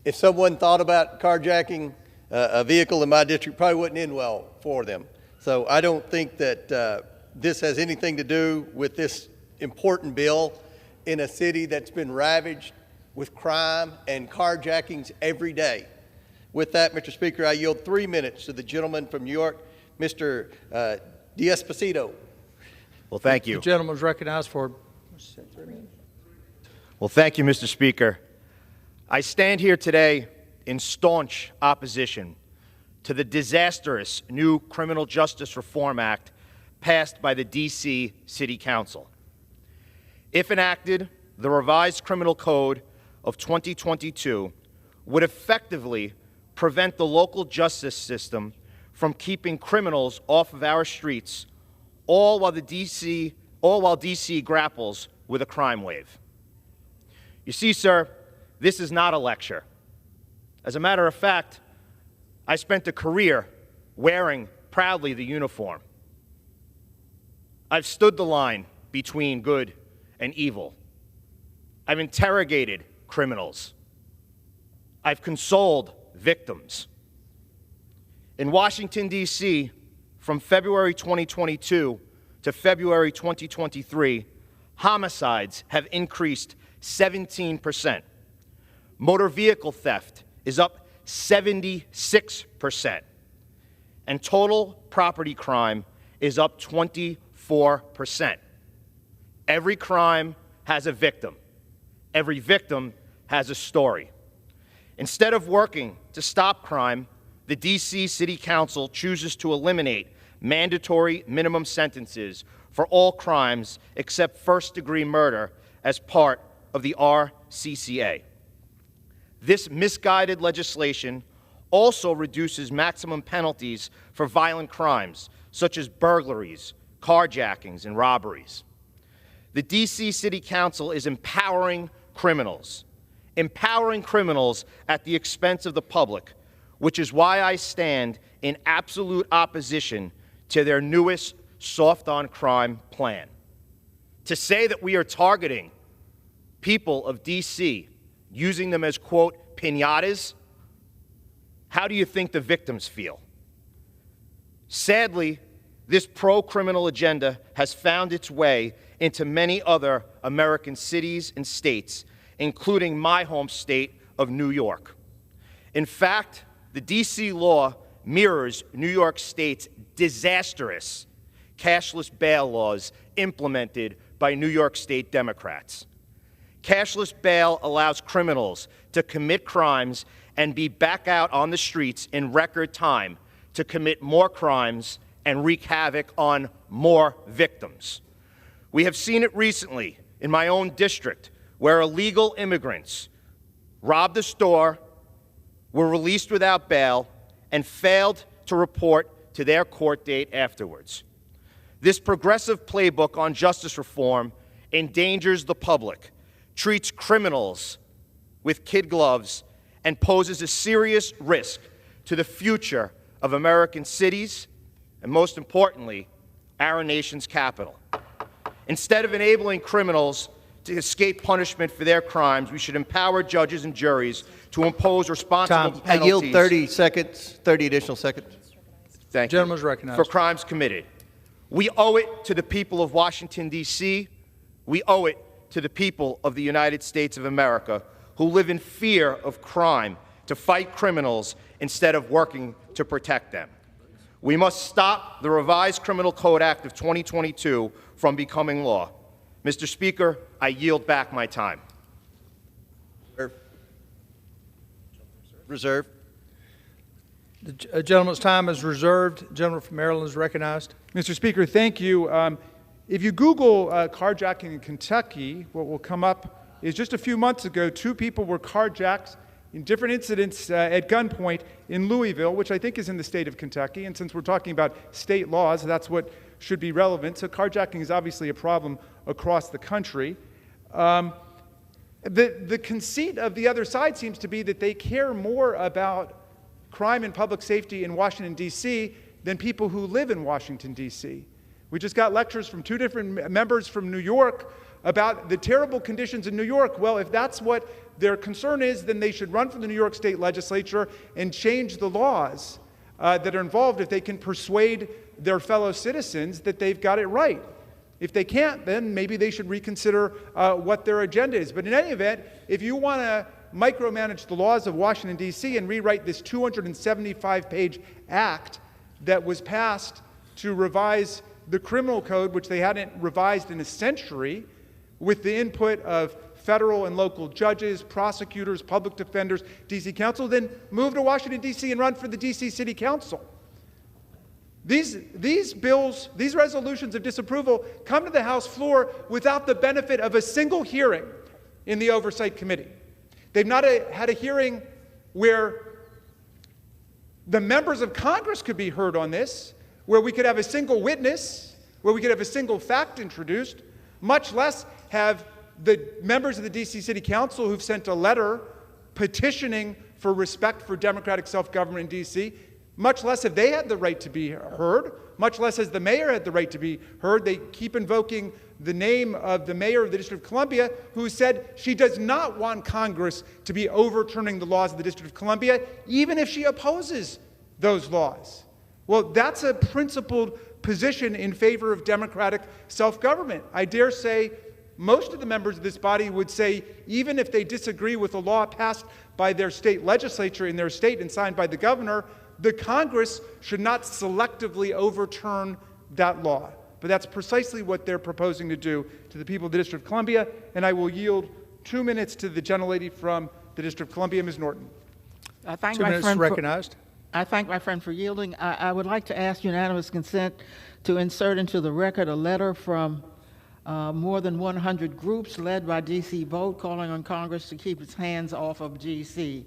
If someone thought about carjacking a vehicle in my district, probably wouldn't end well for them. So I don't think that this has anything to do with this important bill in a city that's been ravaged with crime and carjackings every day. With that, Mr. Speaker, I yield 3 minutes to the gentleman from New York, Mr. D'Esposito. Well, thank you. The gentleman is recognized for 3 minutes. Well, thank you, Mr. Speaker. I stand here today in staunch opposition to the disastrous new Criminal Justice Reform Act passed by the D.C. City Council. If enacted, the revised Criminal Code of 2022 would effectively prevent the local justice system from keeping criminals off of our streets, all while D.C. grapples with a crime wave. You see, sir, this is not a lecture. As a matter of fact, I spent a career wearing proudly the uniform. I've stood the line between good and evil. I've interrogated criminals. I've consoled victims. In Washington, D.C., from February 2022 to February 2023, homicides have increased 17%. Motor vehicle theft is up 76%. And total property crime is up 24%. Every crime has a victim. Every victim has a story. Instead of working to stop crime, the D.C. City Council chooses to eliminate mandatory minimum sentences for all crimes except first-degree murder as part of the RCCA. This misguided legislation also reduces maximum penalties for violent crimes, such as burglaries, carjackings, and robberies. The D.C. City Council is empowering criminals at the expense of the public, which is why I stand in absolute opposition to their newest soft-on-crime plan. To say that we are targeting people of D.C., using them as, quote, piñatas, how do you think the victims feel? Sadly, this pro-criminal agenda has found its way into many other American cities and states, including my home state of New York. In fact, the D.C. law mirrors New York State's disastrous cashless bail laws implemented by New York State Democrats. Cashless bail allows criminals to commit crimes and be back out on the streets in record time to commit more crimes and wreak havoc on more victims. We have seen it recently in my own district, where illegal immigrants robbed a store, were released without bail, and failed to report to their court date afterwards. This progressive playbook on justice reform endangers the public, treats criminals with kid gloves, and poses a serious risk to the future of American cities and, most importantly, our nation's capital. Instead of enabling criminals to escape punishment for their crimes, we should empower judges and juries to impose responsible I penalties. yield 30 seconds, 30 additional seconds. Thank you. Gentleman's recognized. For crimes committed. We owe it to the people of Washington, D.C. We owe it to the people of the United States of America who live in fear of crime to fight criminals instead of working to protect them. We must stop the revised Criminal Code Act of 2022 from becoming law. Mr. Speaker, I yield back my time. Reserve. The gentleman's time is reserved. The gentleman from Maryland is recognized. Mr. Speaker, thank you. If you Google carjacking in Kentucky, what will come up is just a few months ago, 2 people were carjacked in different incidents at gunpoint in Louisville, which I think is in the state of Kentucky. And since we're talking about state laws, that's what should be relevant. So carjacking is obviously a problem across the country. The conceit of the other side seems to be that they care more about crime and public safety in Washington, D.C. than people who live in Washington, D.C. We just got lectures from 2 different members from New York about the terrible conditions in New York. Well, if that's what their concern is, then they should run for the New York State Legislature and change the laws that are involved if they can persuade their fellow citizens that they've got it right. If they can't, then maybe they should reconsider what their agenda is. But in any event, if you want to micromanage the laws of Washington, D.C. and rewrite this 275-page act that was passed to revise the criminal code, which they hadn't revised in a century, with the input of federal and local judges, prosecutors, public defenders, D.C. Council, then move to Washington, D.C. and run for the D.C. City Council. These bills, these resolutions of disapproval come to the House floor without the benefit of a single hearing in the Oversight Committee. They've not had a hearing where the members of Congress could be heard on this, where we could have a single witness, where we could have a single fact introduced, much less have the members of the D.C. City Council who've sent a letter petitioning for respect for democratic self-government in D.C., much less have they had the right to be heard, much less has the mayor had the right to be heard. They keep invoking the name of the mayor of the District of Columbia, who said she does not want Congress to be overturning the laws of the District of Columbia, even if she opposes those laws. Well, that's a principled position in favor of democratic self-government. I dare say most of the members of this body would say, even if they disagree with a law passed by their state legislature in their state and signed by the governor, the Congress should not selectively overturn that law. But that's precisely what they're proposing to do to the people of the District of Columbia, and I will yield 2 minutes to the gentlelady from the District of Columbia, Ms. Norton. I thank 2 minutes recognized. I thank my friend for yielding. I would like to ask unanimous consent to insert into the record a letter from more than 100 groups led by DC Vote calling on Congress to keep its hands off of GC.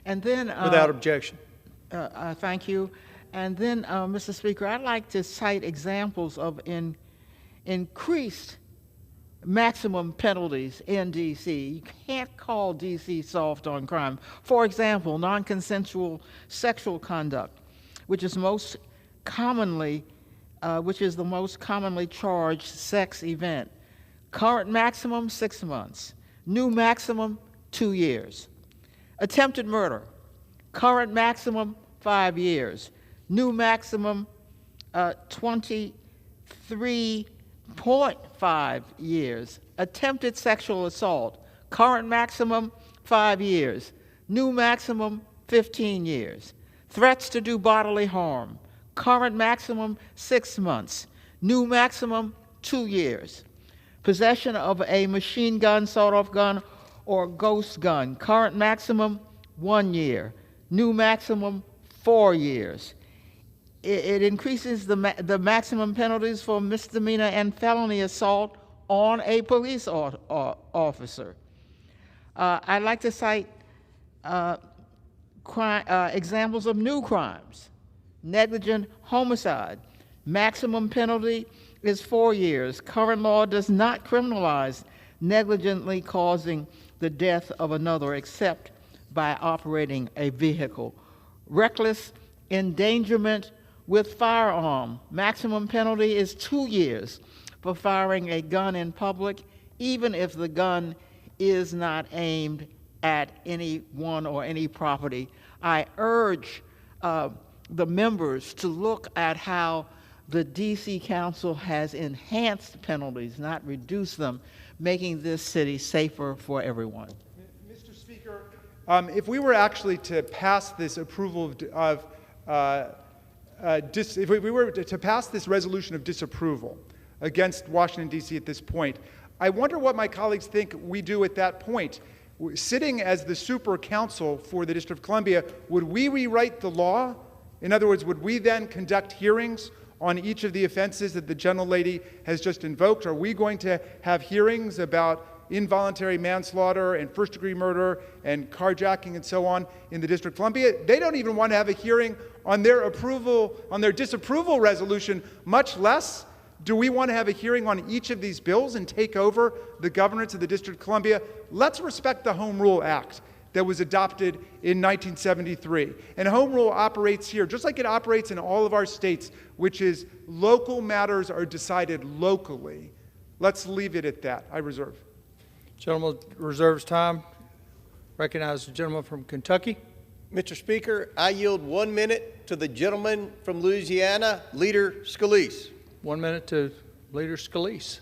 And then without objection. Thank you. And then, Mr. Speaker, I'd like to cite examples of increased maximum penalties in D.C. You can't call D.C. soft on crime. For example, non-consensual sexual conduct, which is the most commonly charged sex event. Current maximum, 6 months. New maximum, 2 years. Attempted murder. Current maximum, 5 years. New maximum, 23.5 years. Attempted sexual assault. Current maximum, 5 years. New maximum, 15 years. Threats to do bodily harm. Current maximum, 6 months. New maximum, 2 years. Possession of a machine gun, sawed-off gun, or ghost gun. Current maximum, 1 year. New maximum, 4 years. It increases the maximum penalties for misdemeanor and felony assault on a police officer. I'd like to cite examples of new crimes. Negligent homicide, maximum penalty is 4 years. Current law does not criminalize negligently causing the death of another except by operating a vehicle. Reckless endangerment with firearm. Maximum penalty is 2 years for firing a gun in public, even if the gun is not aimed at anyone or any property. I urge the members to look at how the D.C. Council has enhanced penalties, not reduced them, making this city safer for everyone. Mr. Speaker, if we were actually to pass this approval if we were to pass this resolution of disapproval against Washington, D.C. at this point, I wonder what my colleagues think we do at that point. Sitting as the super counsel for the District of Columbia, would we rewrite the law? In other words, would we then conduct hearings on each of the offenses that the gentlelady has just invoked? Are we going to have hearings about involuntary manslaughter and first-degree murder and carjacking and so on in the District of Columbia? They don't even want to have a hearing on their disapproval resolution, much less do we want to have a hearing on each of these bills and take over the governance of the District of Columbia? Let's respect the Home Rule Act that was adopted in 1973. And Home Rule operates here, just like it operates in all of our states, which is local matters are decided locally. Let's leave it at that. I reserve. Gentleman reserves time. Recognize the gentleman from Kentucky. Mr. Speaker, I yield 1 minute to the gentleman from Louisiana, Leader Scalise. 1 minute to Leader Scalise.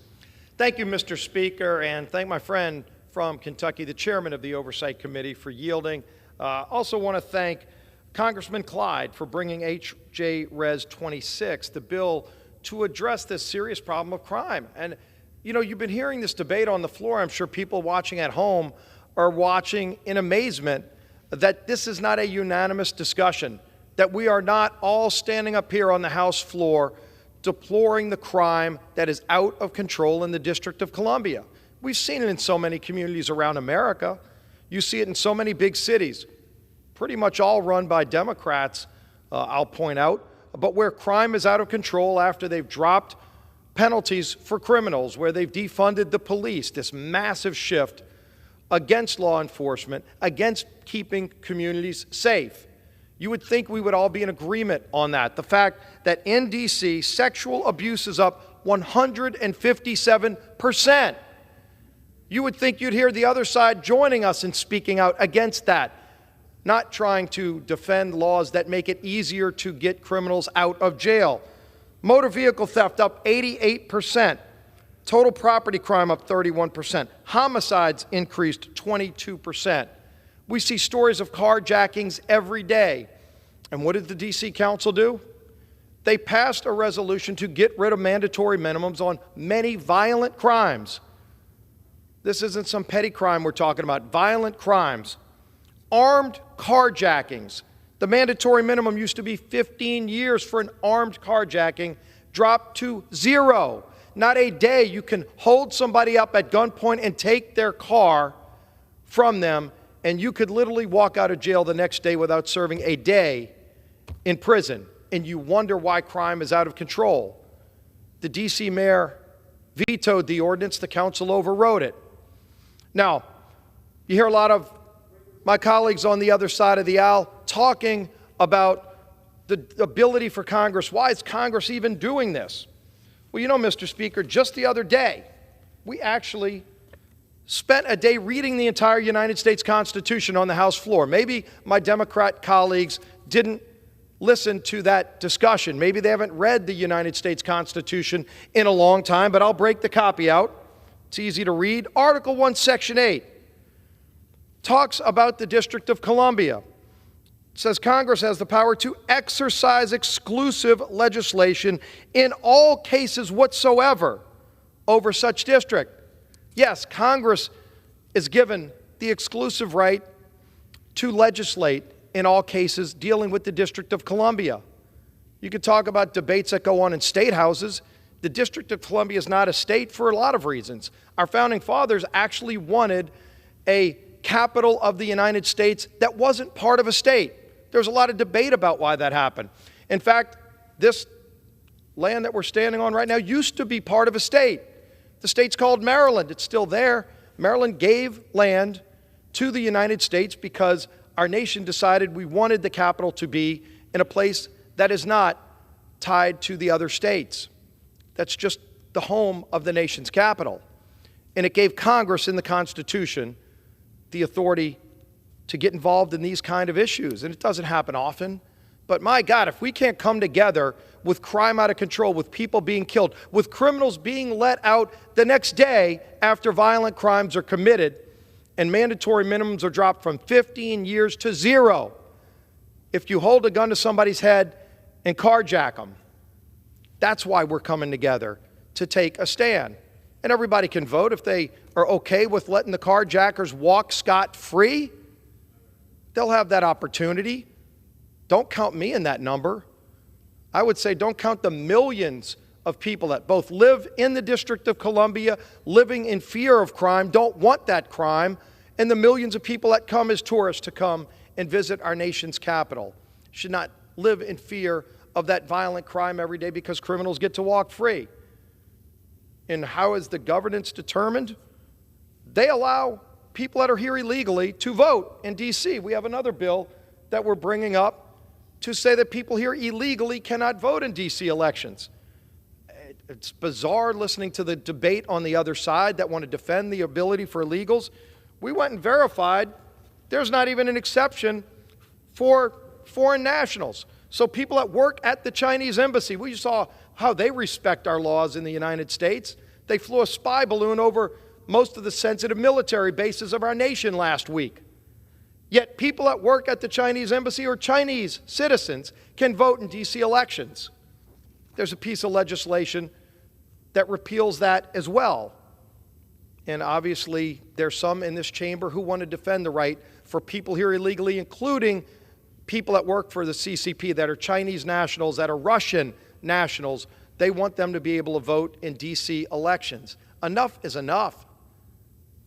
Thank you, Mr. Speaker, and thank my friend from Kentucky, the chairman of the Oversight Committee, for yielding. Also want to thank Congressman Clyde for bringing H.J. Res. 26, the bill to address this serious problem of crime. And, you know, you've been hearing this debate on the floor. I'm sure people watching at home are watching in amazement that this is not a unanimous discussion, that we are not all standing up here on the House floor deploring the crime that is out of control in the District of Columbia. We've seen it in so many communities around America. You see it in so many big cities, pretty much all run by Democrats, I'll point out, but where crime is out of control after they've dropped penalties for criminals, where they've defunded the police, this massive shift against law enforcement, against keeping communities safe. You would think we would all be in agreement on that. The fact that in D.C., sexual abuse is up 157%. You would think you'd hear the other side joining us in speaking out against that, not trying to defend laws that make it easier to get criminals out of jail. Motor vehicle theft up 88%. Total property crime up 31%. Homicides increased 22%. We see stories of carjackings every day. And what did the D.C. Council do? They passed a resolution to get rid of mandatory minimums on many violent crimes. This isn't some petty crime we're talking about. Violent crimes. Armed carjackings. The mandatory minimum used to be 15 years for an armed carjacking, dropped to 0. Not a day you can hold somebody up at gunpoint and take their car from them, and you could literally walk out of jail the next day without serving a day in prison. And you wonder why crime is out of control. The D.C. mayor vetoed the ordinance. The council overrode it. Now, you hear a lot of my colleagues on the other side of the aisle talking about the ability for Congress. Why is Congress even doing this? Well, you know, Mr. Speaker, just the other day, we actually spent a day reading the entire United States Constitution on the House floor. Maybe my Democrat colleagues didn't listen to that discussion. Maybe they haven't read the United States Constitution in a long time, but I'll break the copy out. It's easy to read. Article 1, Section 8 talks about the District of Columbia. It says Congress has the power to exercise exclusive legislation in all cases whatsoever over such district. Yes, Congress is given the exclusive right to legislate in all cases dealing with the District of Columbia. You could talk about debates that go on in state houses. The District of Columbia is not a state for a lot of reasons. Our founding fathers actually wanted a capital of the United States that wasn't part of a state. There's a lot of debate about why that happened. In fact, this land that we're standing on right now used to be part of a state. The state's called Maryland. It's still there. Maryland gave land to the United States because our nation decided we wanted the capital to be in a place that is not tied to the other states. That's just the home of the nation's capital. And it gave Congress in the Constitution the authority to get involved in these kind of issues. And it doesn't happen often. But my God, if we can't come together with crime out of control, with people being killed, with criminals being let out the next day after violent crimes are committed, and mandatory minimums are dropped from 15 years to 0, if you hold a gun to somebody's head and carjack them, that's why we're coming together, to take a stand. And everybody can vote if they are okay with letting the carjackers walk scot-free. They'll have that opportunity. Don't count me in that number. I would say don't count the millions of people that both live in the District of Columbia, living in fear of crime, don't want that crime, and the millions of people that come as tourists to come and visit our nation's capital. Should not live in fear of that violent crime every day because criminals get to walk free. And how is the governance determined? They allow people that are here illegally to vote in D.C. We have another bill that we're bringing up to say that people here illegally cannot vote in D.C. elections. It's bizarre listening to the debate on the other side that want to defend the ability for illegals. We went and verified there's not even an exception for foreign nationals. So people that work at the Chinese embassy, we saw how they respect our laws in the United States. They flew a spy balloon over most of the sensitive military bases of our nation last week. Yet people that work at the Chinese embassy or Chinese citizens can vote in D.C. elections. There's a piece of legislation that repeals that as well. And obviously, there's some in this chamber who want to defend the right for people here illegally, including people that work for the CCP that are Chinese nationals, that are Russian nationals. They want them to be able to vote in D.C. elections. Enough is enough.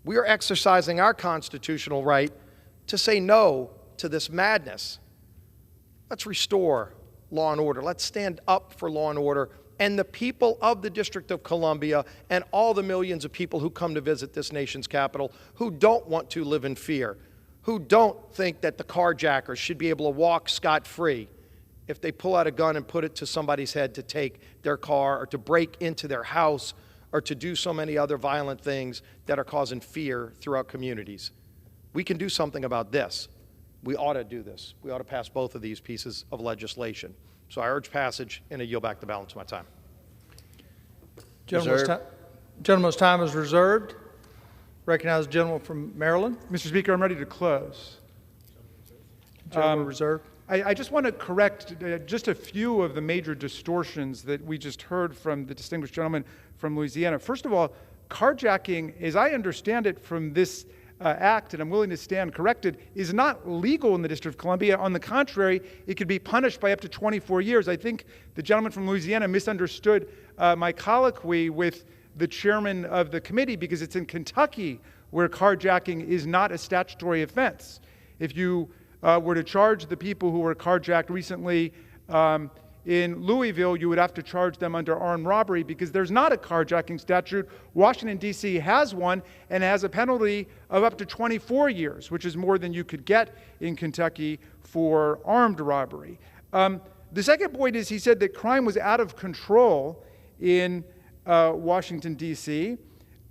We are exercising our constitutional right to say no to this madness. Let's restore law and order. Let's stand up for law and order and the people of the District of Columbia and all the millions of people who come to visit this nation's capital who don't want to live in fear, who don't think that the carjackers should be able to walk scot-free if they pull out a gun and put it to somebody's head to take their car or to break into their house or to do so many other violent things that are causing fear throughout communities. We can do something about this. We ought to do this. We ought to pass both of these pieces of legislation. So I urge passage, and I yield back the balance of my time. Gentleman's time is reserved. Recognize the gentleman from Maryland. Mr. Speaker, I'm ready to close. Gentleman reserved. I just want to correct just a few of the major distortions that we just heard from the distinguished gentleman from Louisiana. First of all, carjacking, as I understand it from this act, and I'm willing to stand corrected, is not legal in the District of Columbia. On the contrary, it could be punished by up to 24 years. I think the gentleman from Louisiana misunderstood my colloquy with the chairman of the committee because it's in Kentucky where carjacking is not a statutory offense. If you were to charge the people who were carjacked recently in Louisville, you would have to charge them under armed robbery because there's not a carjacking statute. Washington, D.C. has one and has a penalty of up to 24 years, which is more than you could get in Kentucky for armed robbery. The second point is he said that crime was out of control in Washington, D.C.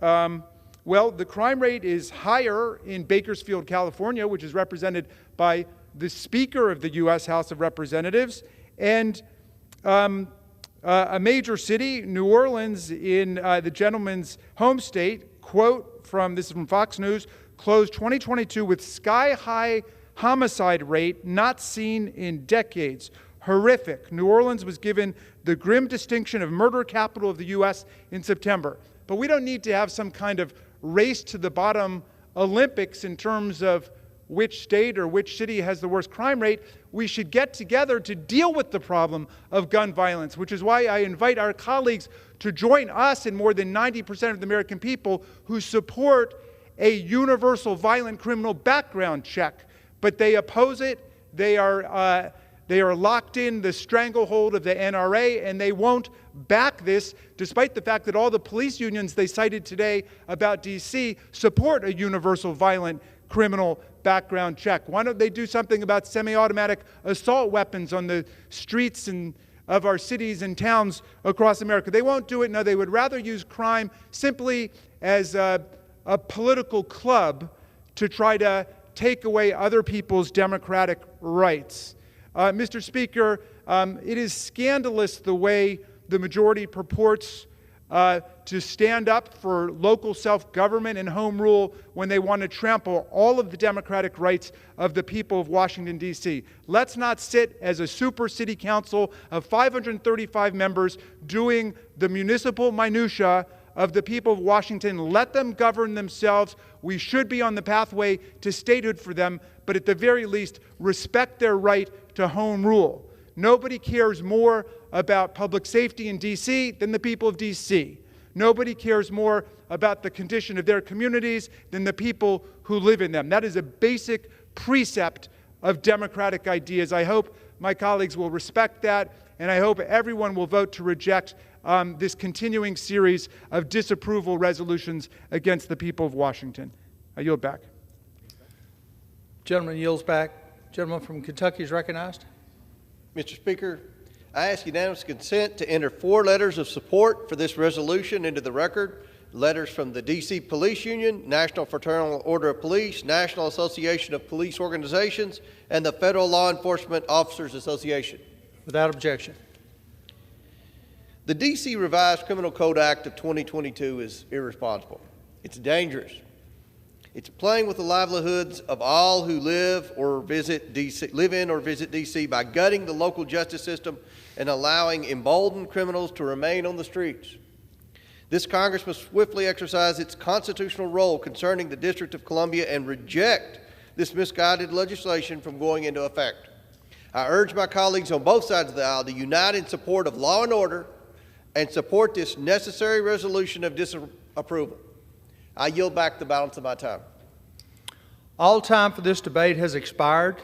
Well, the crime rate is higher in Bakersfield, California, which is represented by the Speaker of the U.S. House of Representatives, and a major city, New Orleans, in the gentleman's home state, quote from, this is from Fox News, closed 2022 with sky-high homicide rate not seen in decades. Horrific. New Orleans was given the grim distinction of murder capital of the U.S. in September. But we don't need to have some kind of race to the bottom Olympics in terms of which state or which city has the worst crime rate. We should get together to deal with the problem of gun violence, which is why I invite our colleagues to join us and more than 90% of the American people who support a universal violent criminal background check. But they oppose it. They They are locked in the stranglehold of the NRA, and they won't back this, despite the fact that all the police unions they cited today about D.C. support a universal violent criminal background check. Why don't they do something about semi-automatic assault weapons on the streets of our cities and towns across America? They won't do it. No, they would rather use crime simply as a political club to try to take away other people's democratic rights. Mr. Speaker, it is scandalous the way the majority purports to stand up for local self-government and home rule when they want to trample all of the democratic rights of the people of Washington, D.C. Let's not sit as a super city council of 535 members doing the municipal minutia of the people of Washington. Let them govern themselves. We should be on the pathway to statehood for them, but at the very least, respect their right to home rule. Nobody cares more about public safety in D.C. than the people of D.C. Nobody cares more about the condition of their communities than the people who live in them. That is a basic precept of democratic ideas. I hope my colleagues will respect that, and I hope everyone will vote to reject this continuing series of disapproval resolutions against the people of Washington. I yield back. Gentleman yields back. Gentleman from Kentucky is recognized. Mr. Speaker, I ask unanimous consent to enter 4 letters of support for this resolution into the record. Letters from the D.C. Police Union, National Fraternal Order of Police, National Association of Police Organizations, and the Federal Law Enforcement Officers Association. Without objection. The D.C. Revised Criminal Code Act of 2022 is irresponsible. It's dangerous. It's playing with the livelihoods of all who live in or visit D.C. by gutting the local justice system and allowing emboldened criminals to remain on the streets. This Congress must swiftly exercise its constitutional role concerning the District of Columbia and reject this misguided legislation from going into effect. I urge my colleagues on both sides of the aisle to unite in support of law and order and support this necessary resolution of disapproval. I yield back the balance of my time. All time for this debate has expired.